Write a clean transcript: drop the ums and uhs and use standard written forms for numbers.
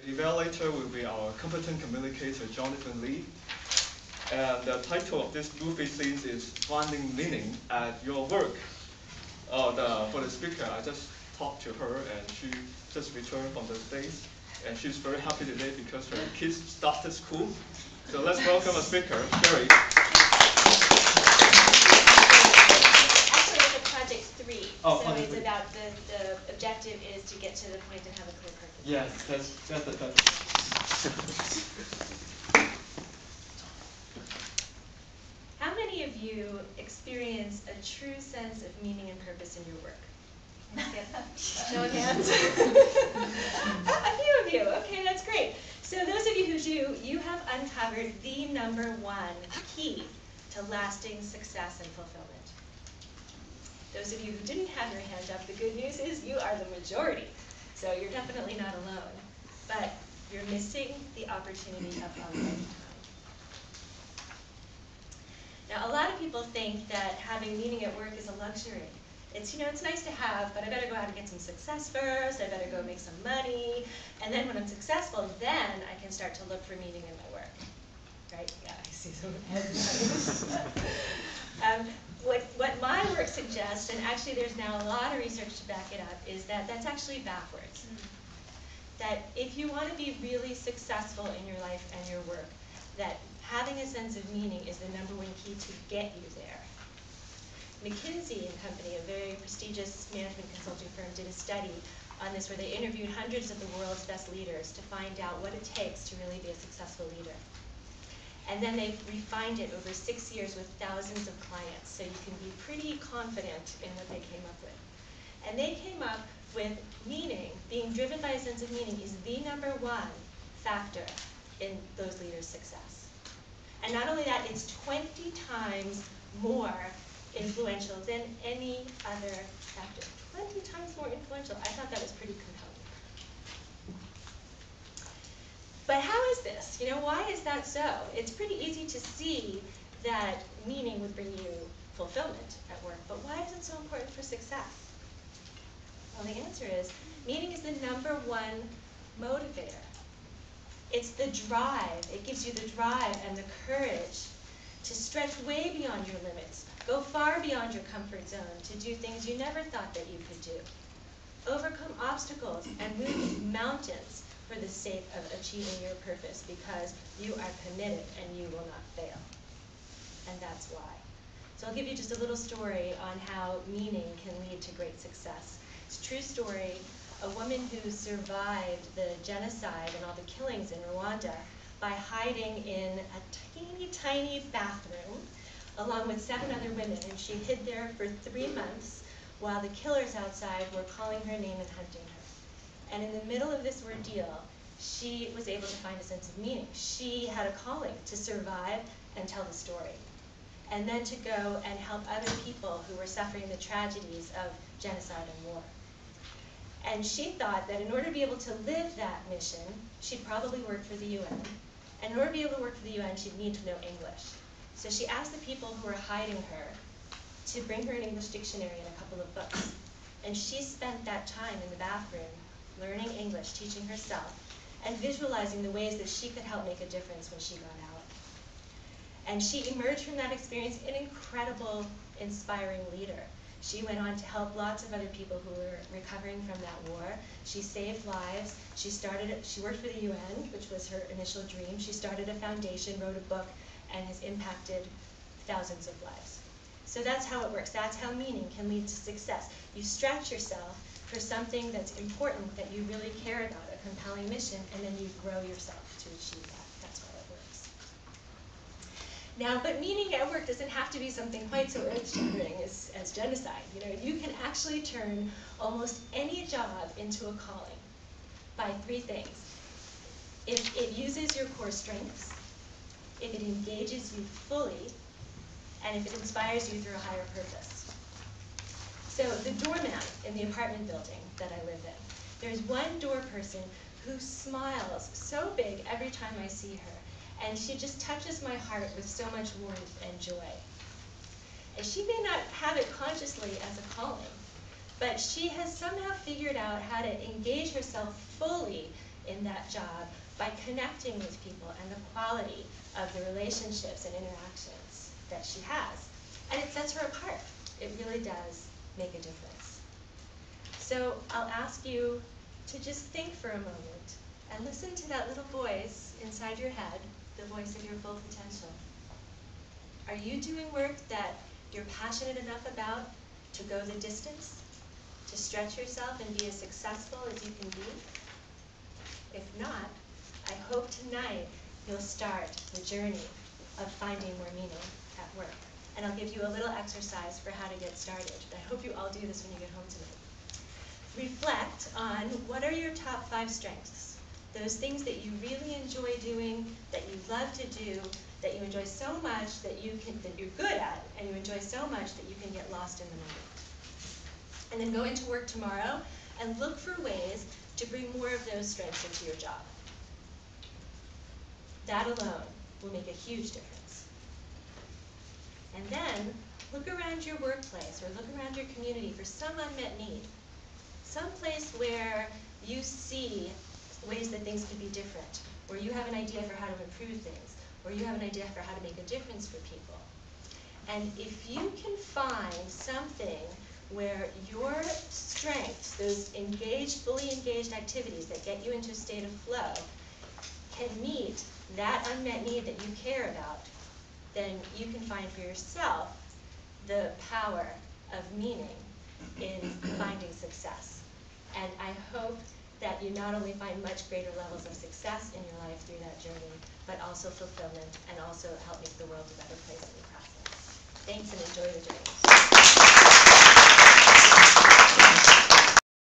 evaluator will be our competent communicator, Jonathan Lee. And the title of this movie scene is Finding Meaning at Your Work. For the speaker, I just talked to her, and she just returned from the States. And she's very happy today because her kids started school. So let's welcome a speaker, Sherry. Actually, it's a project 3. Oh, so it's about the objective is to get to the point and have a clear purpose. Yes, that's How many of you experience a true sense of meaning and purpose in your work? Show of hands. A few of you. Okay, that's great. So those of you who do, you have uncovered the #1 key to lasting success and fulfillment. Those of you who didn't have your hand up, the good news is you are the majority. So you're definitely not alone. But you're missing the opportunity of a lifetime. Now, a lot of people think that having meaning at work is a luxury. It's nice to have, but I better go out and get some success first, I better go make some money, and then when I'm successful, then I can start to look for meaning in my work. Right? Yeah, I see some heads. What my work suggests, and actually there's now a lot of research to back it up, is that that's actually backwards. That if you want to be really successful in your life and your work, that having a sense of meaning is the #1 key to get you there. McKinsey & Company, a very prestigious management consulting firm, did a study on this where they interviewed hundreds of the world's best leaders to find out what it takes to really be a successful leader. And then they refined it over 6 years with thousands of clients, so you can be pretty confident in what they came up with. And they came up with meaning, being driven by a sense of meaning, is the #1 factor in those leaders' success. And not only that, it's 20 times more influential than any other factor. 20 times more influential. I thought that was pretty compelling. But how is this? Why is that so? It's pretty easy to see that meaning would bring you fulfillment at work, but why is it so important for success? Well, the answer is, meaning is the #1 motivator. It's the drive. It gives you the drive and the courage to stretch way beyond your limits, go far beyond your comfort zone, to do things you never thought that you could do, overcome obstacles and move mountains for the sake of achieving your purpose because you are committed and you will not fail. And that's why. So I'll give you just a little story on how meaning can lead to great success. It's a true story. A woman who survived the genocide and all the killings in Rwanda by hiding in a teeny tiny bathroom along with 7 other women, and she hid there for 3 months while the killers outside were calling her name and hunting her. And in the middle of this ordeal, she was able to find a sense of meaning. She had a calling to survive and tell the story, and then to go and help other people who were suffering the tragedies of genocide and war. And she thought that in order to be able to live that mission, she'd probably work for the UN. And in order to be able to work for the UN, she'd need to know English. So she asked the people who were hiding her to bring her an English dictionary and a couple of books. And she spent that time in the bathroom learning English, teaching herself, and visualizing the ways that she could help make a difference when she got out. And she emerged from that experience an incredible, inspiring leader. She went on to help lots of other people who were recovering from that war. She saved lives. She worked for the UN, which was her initial dream. She started a foundation, wrote a book, and has impacted thousands of lives. So that's how it works. That's how meaning can lead to success. You stretch yourself for something that's important, that you really care about, a compelling mission, and then you grow yourself to achieve that. That's how it works. Now, but meaning at work doesn't have to be something quite so earth-shattering as genocide. You can actually turn almost any job into a calling by 3 things. If it uses your core strengths, if it engages you fully, and if it inspires you through a higher purpose. So the doorman in the apartment building that I live in, there's one door person who smiles so big every time I see her, and she just touches my heart with so much warmth and joy. And she may not have it consciously as a calling, but she has somehow figured out how to engage herself fully in that job by connecting with people and the quality of the relationships and interactions that she has. And it sets her apart. It really does make a difference. So I'll ask you to just think for a moment and listen to that little voice inside your head, the voice of your full potential. Are you doing work that you're passionate enough about to go the distance, to stretch yourself and be as successful as you can be? If not, I hope tonight you'll start the journey of finding more meaning at work. And I'll give you a little exercise for how to get started. I hope you all do this when you get home tonight. Reflect on what are your top 5 strengths, those things that you really enjoy doing, that you love to do, that you enjoy so much that you're good at, and you enjoy so much that you can get lost in the moment. And then go into work tomorrow and look for ways to bring more of those strengths into your job. That alone will make a huge difference. And then look around your workplace or look around your community for some unmet need. Some place where you see ways that things could be different, or you have an idea for how to improve things, or you have an idea for how to make a difference for people. And if you can find something where your strengths, those engaged, fully engaged activities that get you into a state of flow, can meet that unmet need that you care about, then you can find for yourself the power of meaning in finding success. And I hope that you not only find much greater levels of success in your life through that journey, but also fulfillment and also help make the world a better place in the process. Thanks and enjoy the journey.